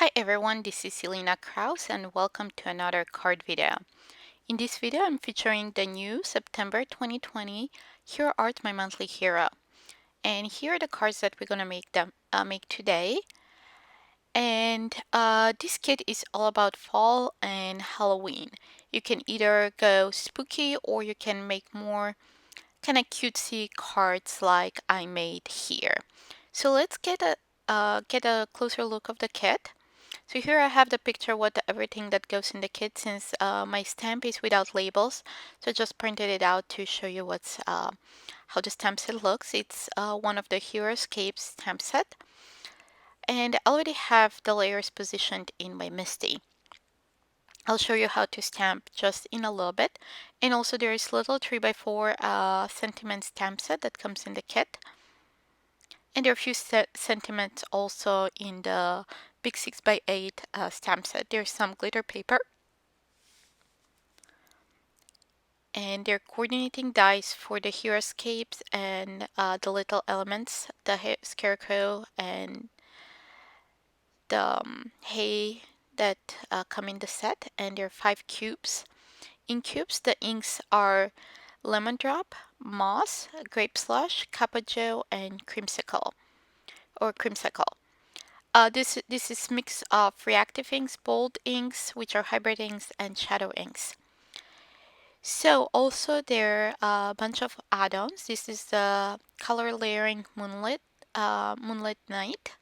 Hi everyone, this is Selena Kraus and welcome to another card video. In this video, I'm featuring the new September 2020 Hero Art My Monthly Hero. And here are the cards that we're gonna make today. And this kit is all about fall and Halloween. You can either go spooky or you can make more kind of cutesy cards like I made here. So let's get a closer look of the kit. So here I have the picture what everything that goes in the kit since my stamp is without labels. So I just printed it out to show you how the stamp set looks. It's one of the Heroescape stamp set. And I already have the layers positioned in my MISTI. I'll show you how to stamp just in a little bit. And also there is little 3x4 sentiment stamp set that comes in the kit. And there are a few sentiments also in the big 6x8 stamp set. There's some glitter paper. And they're coordinating dies for the Heroescapes and the little elements, the scarecrow and the hay that come in the set. And there are 5 cubes. In cubes, the inks are lemon drop, moss, grape slush, capajo, and creamsicle. This is mix of reactive inks, bold inks, which are hybrid inks, and shadow inks. So also there are a bunch of add-ons. This is the color layering Moonlit Night.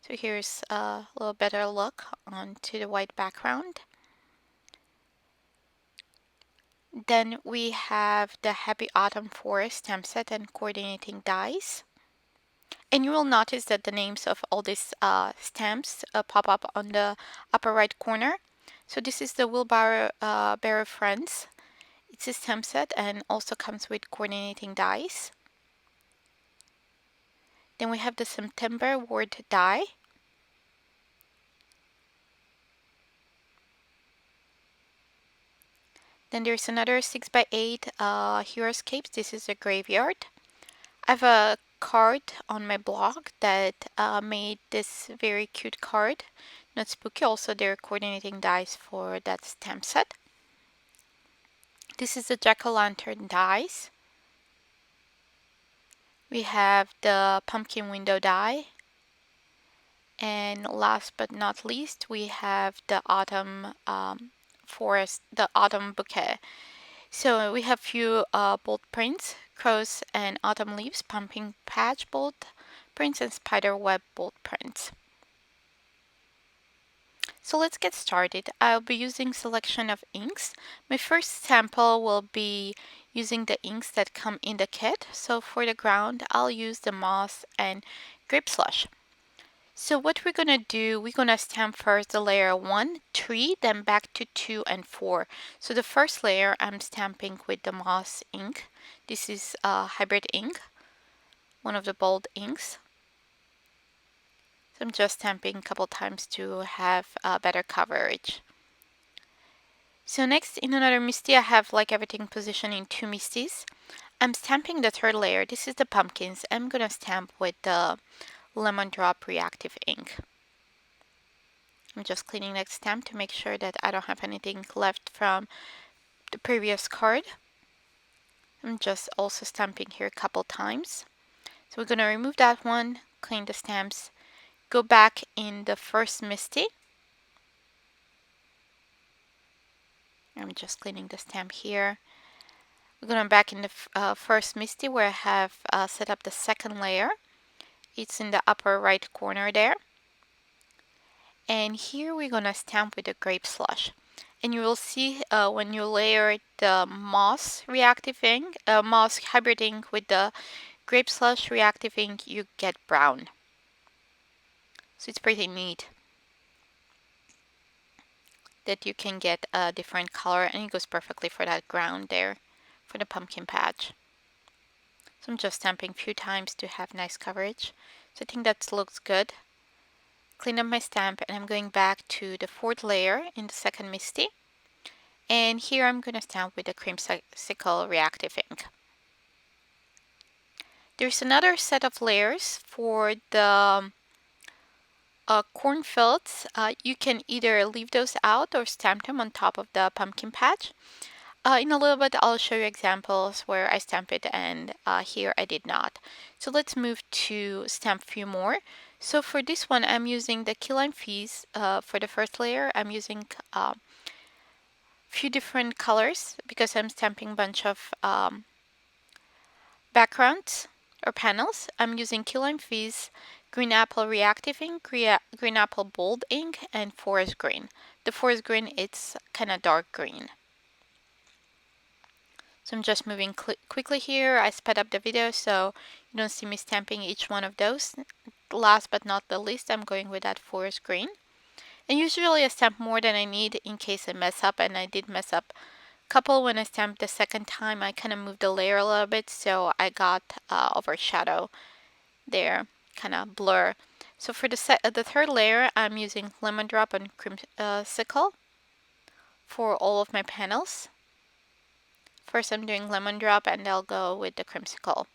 So here's a little better look onto the white background. Then we have the Happy Autumn Forest stamp set and coordinating dies. And you will notice that the names of all these stamps pop up on the upper right corner. So this is the Wheelbarrow Barrow Friends. It's a stamp set and also comes with coordinating dies. Then we have the September word die. Then there's another 6x8 Heroescapes. This is a graveyard. I have a card on my blog that made this very cute card. Not spooky, also there are coordinating dies for that stamp set. This is the jack-o'-lantern dies. We have the pumpkin window die. And last but not least, we have the autumn forest, the autumn bouquet. So we have few bold prints, crows and autumn leaves, pumpkin patch bold prints, and spider web bold prints. So let's get started. I'll be using selection of inks. My first sample will be using the inks that come in the kit. So for the ground, I'll use the moss and grape slush. So what we're going to do, we're going to stamp first the layer 1, 3, then back to 2 and 4. So the first layer I'm stamping with the moss ink. This is hybrid ink, one of the bold inks. So I'm just stamping a couple times to have better coverage. So next in another MISTI, I have like everything positioned in 2 MISTIs. I'm stamping the third layer. This is the pumpkins. I'm going to stamp with the lemon drop reactive ink. I'm just cleaning that stamp to make sure that I don't have anything left from the previous card. I'm just also stamping here a couple times. So we're going to remove that one, clean the stamps, go back in the first MISTI. I'm just cleaning the stamp here. We're going back in the first MISTI where I have set up the second layer. It's in the upper right corner there. And here we're going to stamp with the grape slush. And you will see when you layer the moss reactive ink, moss hybrid ink with the grape slush reactive ink, you get brown. So it's pretty neat that you can get a different color, and it goes perfectly for that ground there, for the pumpkin patch. So I'm just stamping a few times to have nice coverage. So I think that looks good. Clean up my stamp, and I'm going back to the fourth layer in the second MISTI. And here I'm going to stamp with the creamsicle reactive ink. There's another set of layers for the cornfields, you can either leave those out or stamp them on top of the pumpkin patch. In a little bit, I'll show you examples where I stamp it, and here I did not. So let's move to stamp a few more. So for this one, I'm using the Key Lime Fizz. For the first layer, I'm using a few different colors because I'm stamping a bunch of backgrounds or panels. I'm using Key Lime Fizz, Green Apple Reactive ink, Green Apple Bold ink, and Forest Green. The Forest Green, it's kind of dark green. So I'm just moving quickly here. I sped up the video so you don't see me stamping each one of those. Last but not the least, I'm going with that forest green. And usually I stamp more than I need in case I mess up, and I did mess up a couple when I stamped the second time. I kind of moved the layer a little bit, so I got overshadow there, kind of blur. So for the third layer, I'm using Lemon Drop and Creamsicle for all of my panels. First I'm doing Lemon Drop, and I'll go with the Creamsicle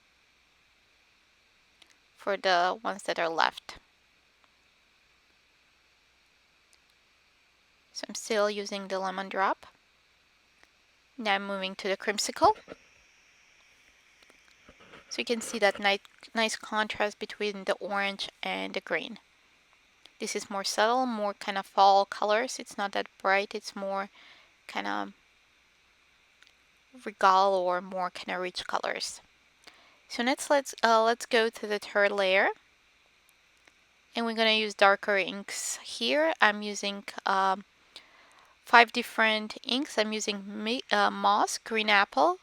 for the ones that are left. So I'm still using the Lemon Drop. Now I'm moving to the Creamsicle. So you can see that nice contrast between the orange and the green. This is more subtle, more kind of fall colors. It's not that bright, it's more kind of regal or more kind of rich colors. So next let's go to the third layer, and we're gonna use darker inks here. I'm using 5 different inks. I'm using Moss, Green Apple,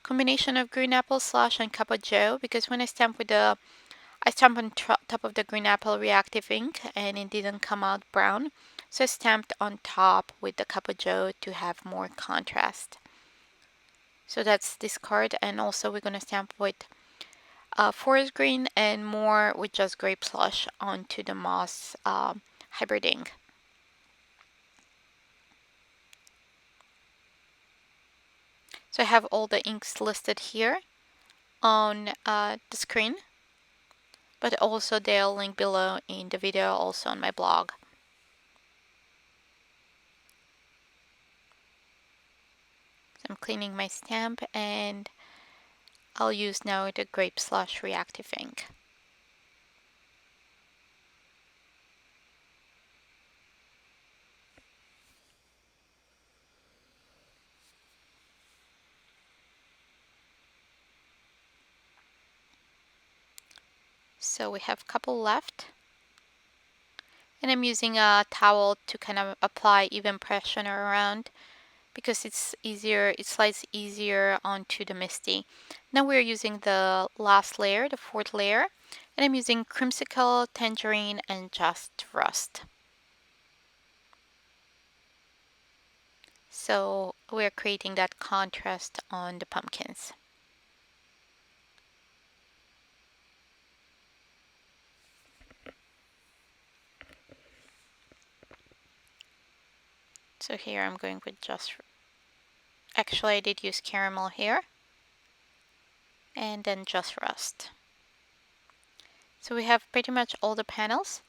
combination of Green Apple, Slush, and Cup of Joe, because when I stamp I stamped on top of the Green Apple Reactive ink and it didn't come out brown. So I stamped on top with the Cup of Joe to have more contrast. So that's this card, and also we're going to stamp with forest green and more with just grape slush onto the moss hybrid ink. So I have all the inks listed here on the screen, but also they'll link below in the video, also on my blog. So I'm cleaning my stamp, and I'll use now the Grape Slush Reactive ink. So we have a couple left. And I'm using a towel to kind of apply even pressure around because it's easier, it slides easier onto the MISTI. Now we're using the last layer, the fourth layer, and I'm using Creamsicle, Tangerine, and Just Rust. So we're creating that contrast on the pumpkins. So here I'm going with actually I did use caramel here, and then Just Rust. So we have pretty much all the panels.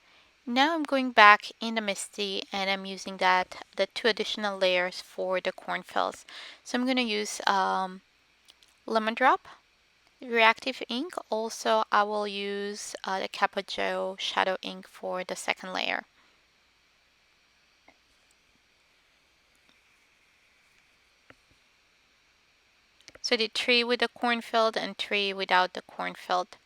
Now I'm going back in the MISTI, and I'm using the 2 additional layers for the cornfields. So I'm going to use Lemon Drop, Reactive ink. Also, I will use the Cup of Joe shadow ink for the second layer. So I did 3 with the cornfield and 3 without the cornfield.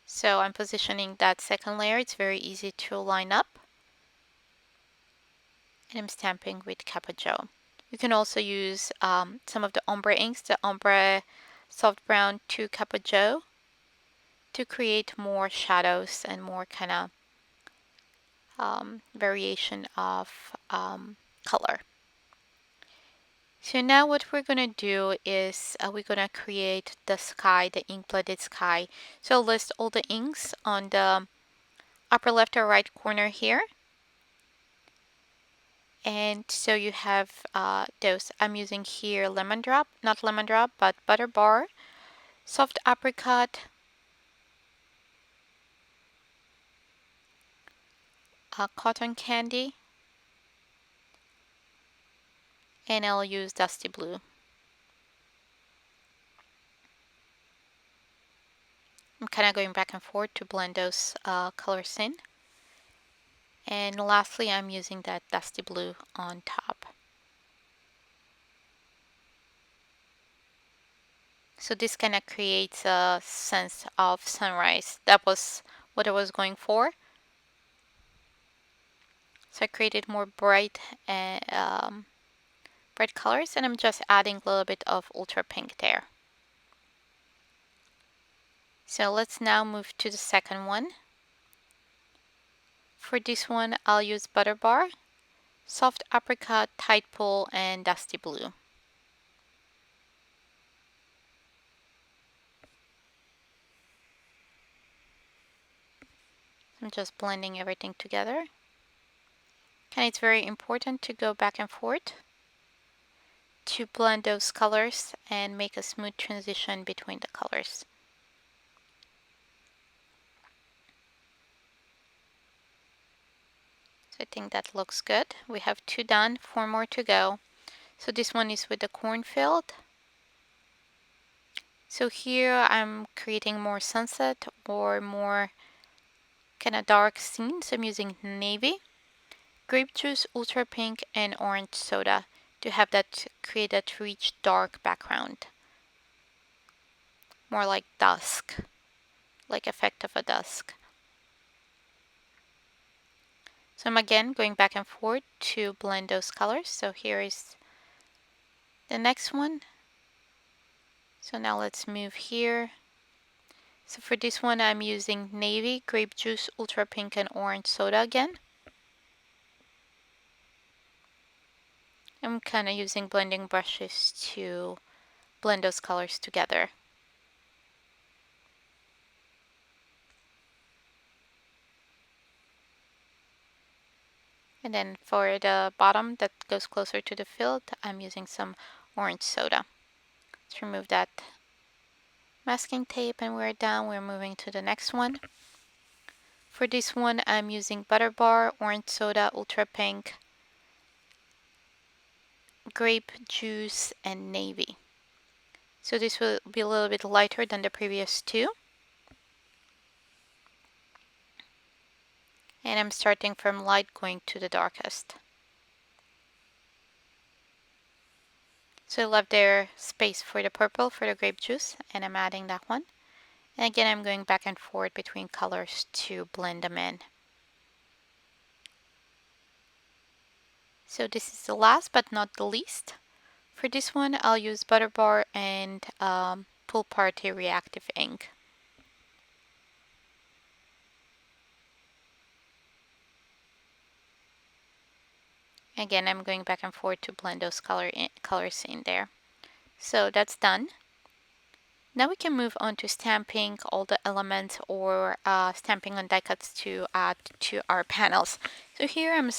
So I'm positioning that second layer. It's very easy to line up. And I'm stamping with Cup of Joe. You can also use some of the ombre inks, the Ombré soft brown to Cup of Joe, to create more shadows and more kind of variation of color. So now what we're going to do is we're going to create the sky, the ink-blended sky. So I'll list all the inks on the upper left or right corner here. And so you have those. I'm using here Lemon Drop, not Lemon Drop, but Butter Bar, Soft Apricot, cotton candy, and I'll use dusty blue. I'm kind of going back and forth to blend those colors in. And lastly, I'm using that dusty blue on top. So this kind of creates a sense of sunrise. That was what I was going for. So I created more bright bright colors, and I'm just adding a little bit of ultra pink there. So let's now move to the second one. For this one, I'll use Butter Bar, Soft Apricot, Tide Pool, and Dusty Blue. I'm just blending everything together. And it's very important to go back and forth to blend those colors and make a smooth transition between the colors. So I think that looks good. We have 2 done, 4 more to go. So this one is with the cornfield. So here I'm creating more sunset or more kind of dark scenes. I'm using navy, grape juice, ultra pink, and orange soda to have that create that rich dark background. More like dusk, like effect of a dusk. So I'm again going back and forth to blend those colors. So here is the next one. So now let's move here. So for this one, I'm using navy, grape juice, ultra pink, and orange soda again. I'm kind of using blending brushes to blend those colors together. And then for the bottom that goes closer to the field, I'm using some orange soda. Let's remove that masking tape, and we're done. We're moving to the next one. For this one, I'm using Butter Bar, orange soda, ultra pink, grape juice, and navy. So this will be a little bit lighter than the previous 2. And I'm starting from light going to the darkest. So I left there space for the purple for the grape juice, and I'm adding that one. And again, I'm going back and forth between colors to blend them in. So this is the last but not the least. For this one, I'll use Butter Bar and Pool Party Reactive ink. Again, I'm going back and forth to blend those colors in there. So that's done. Now we can move on to stamping all the elements or stamping on die cuts to add to our panels. So here I'm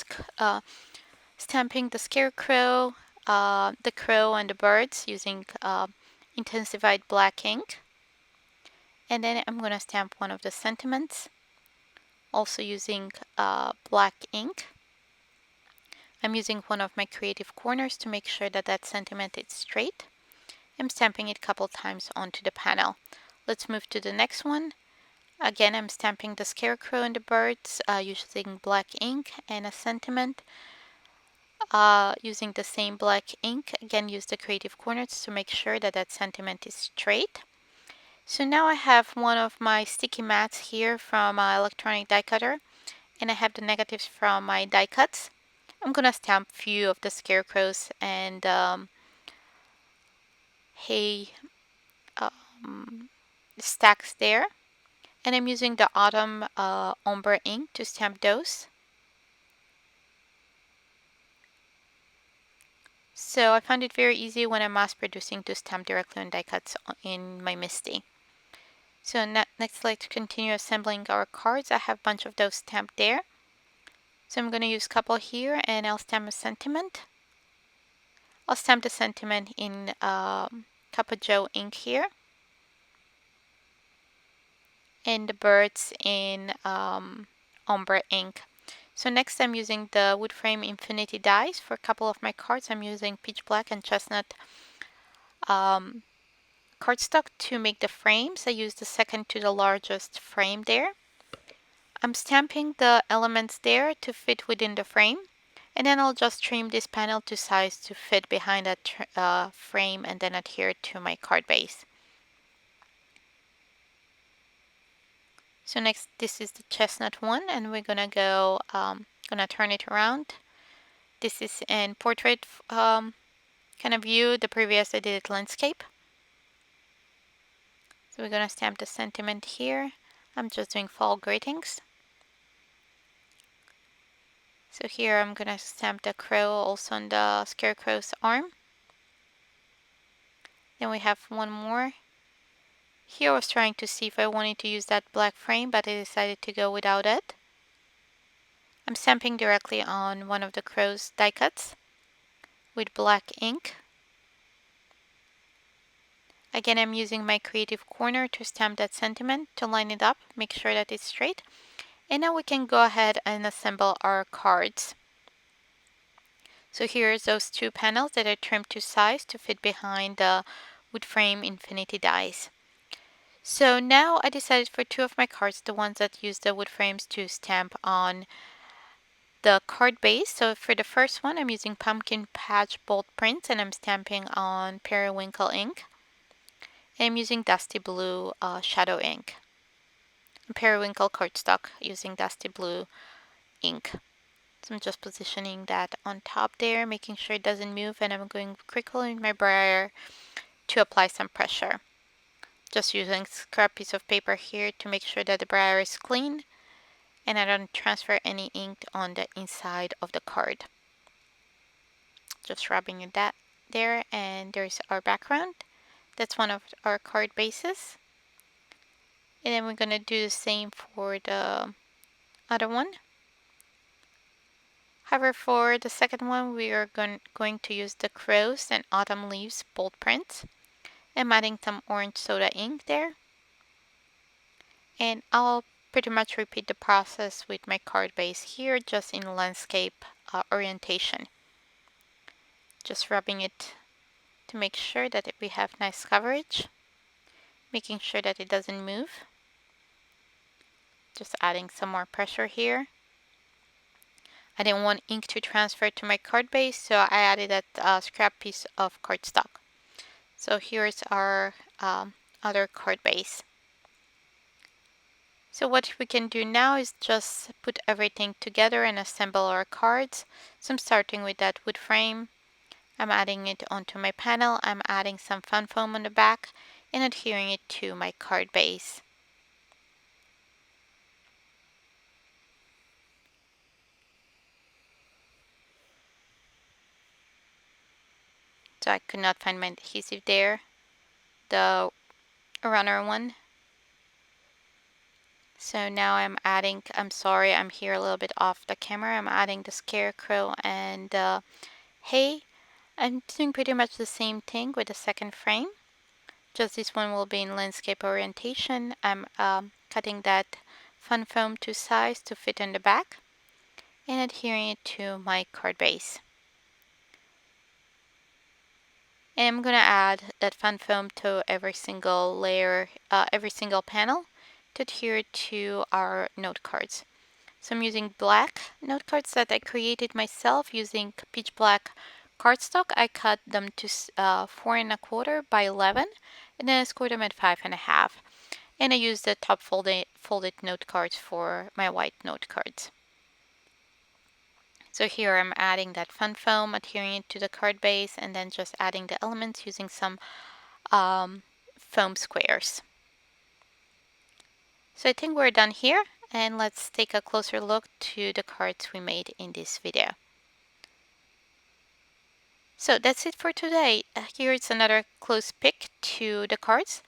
stamping the scarecrow, the crow, and the birds using intensified black ink. And then I'm going to stamp one of the sentiments, also using black ink. I'm using one of my creative corners to make sure that that sentiment is straight. I'm stamping it a couple times onto the panel. Let's move to the next one. Again, I'm stamping the scarecrow and the birds using black ink and a sentiment. Using the same black ink, again use the creative corners to make sure that that sentiment is straight. So now I have one of my sticky mats here from electronic die cutter, and I have the negatives from my die cuts. I'm gonna stamp a few of the scarecrows and hay stacks there, and I'm using the autumn ombre ink to stamp those. So I found it very easy when I'm mass producing to stamp directly on die cuts in my MISTI. So next, let's continue assembling our cards. I have a bunch of those stamped there. So I'm going to use a couple here, and I'll stamp a sentiment. I'll stamp the sentiment in Cup of Joe ink here. And the birds in ombre ink. So next I'm using the wood frame infinity dies. For a couple of my cards I'm using peach black and chestnut cardstock to make the frames. I use the second to the largest frame there. I'm stamping the elements there to fit within the frame, and then I'll just trim this panel to size to fit behind that frame and then adhere to my card base. So next, this is the chestnut one, and we're gonna gonna turn it around. This is in portrait kind of view. The previous I did it landscape. So we're gonna stamp the sentiment here. I'm just doing fall greetings. So here I'm gonna stamp the crow also on the scarecrow's arm. Then we have one more. Here I was trying to see if I wanted to use that black frame, but I decided to go without it. I'm stamping directly on one of the crow's die cuts with black ink. Again, I'm using my creative corner to stamp that sentiment, to line it up, make sure that it's straight. And now we can go ahead and assemble our cards. So here's those two panels that I trimmed to size to fit behind the wood frame infinity dies. So now I decided for two of my cards, the ones that use the wood frames, to stamp on the card base. So for the first one, I'm using Pumpkin Patch Bold Prints and I'm stamping on Periwinkle ink. And I'm using Dusty Blue Shadow ink. Periwinkle cardstock using Dusty Blue ink. So I'm just positioning that on top there, making sure it doesn't move, and I'm going quickly in my brayer to apply some pressure. Just using scrap piece of paper here to make sure that the brayer is clean and I don't transfer any ink on the inside of the card. Just rubbing that there, and there's our background. That's one of our card bases. And then we're going to do the same for the other one. However, for the second one, we are going to use the crows and autumn leaves bold prints. I'm adding some orange soda ink there. And I'll pretty much repeat the process with my card base here, just in landscape orientation. Just rubbing it to make sure that we have nice coverage, making sure that it doesn't move. Just adding some more pressure here. I didn't want ink to transfer to my card base, so I added that scrap piece of cardstock. So here's our other card base. So what we can do now is just put everything together and assemble our cards. So I'm starting with that wood frame. I'm adding it onto my panel. I'm adding some fun foam on the back and adhering it to my card base. So I could not find my adhesive there, the runner one. So now I'm adding, I'm sorry, I'm here a little bit off the camera. I'm adding the scarecrow and hay. I'm doing pretty much the same thing with the second frame. Just this one will be in landscape orientation. I'm cutting that fun foam to size to fit in the back and adhering it to my card base. And I'm gonna add that fun foam to every single layer, every single panel to adhere to our note cards. So I'm using black note cards that I created myself using peach black cardstock. I cut them to 4 1/4 by 11, and then I scored them at 5 1/2. And I used the top folded note cards for my white note cards. So here I'm adding that fun foam, adhering it to the card base, and then just adding the elements using some foam squares. So I think we're done here, and let's take a closer look to the cards we made in this video. So that's it for today. Here's another close pick to the cards.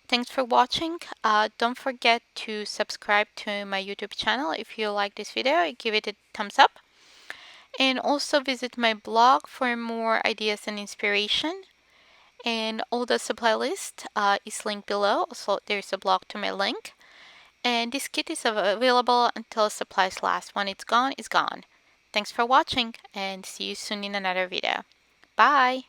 Thanks for watching. Don't forget to subscribe to my YouTube channel if you like this video. Give it a thumbs up. And also visit my blog for more ideas and inspiration. And all the supply list is linked below. Also, there's a blog to my link. And this kit is available until supplies last. When it's gone, it's gone. Thanks for watching and see you soon in another video. Bye!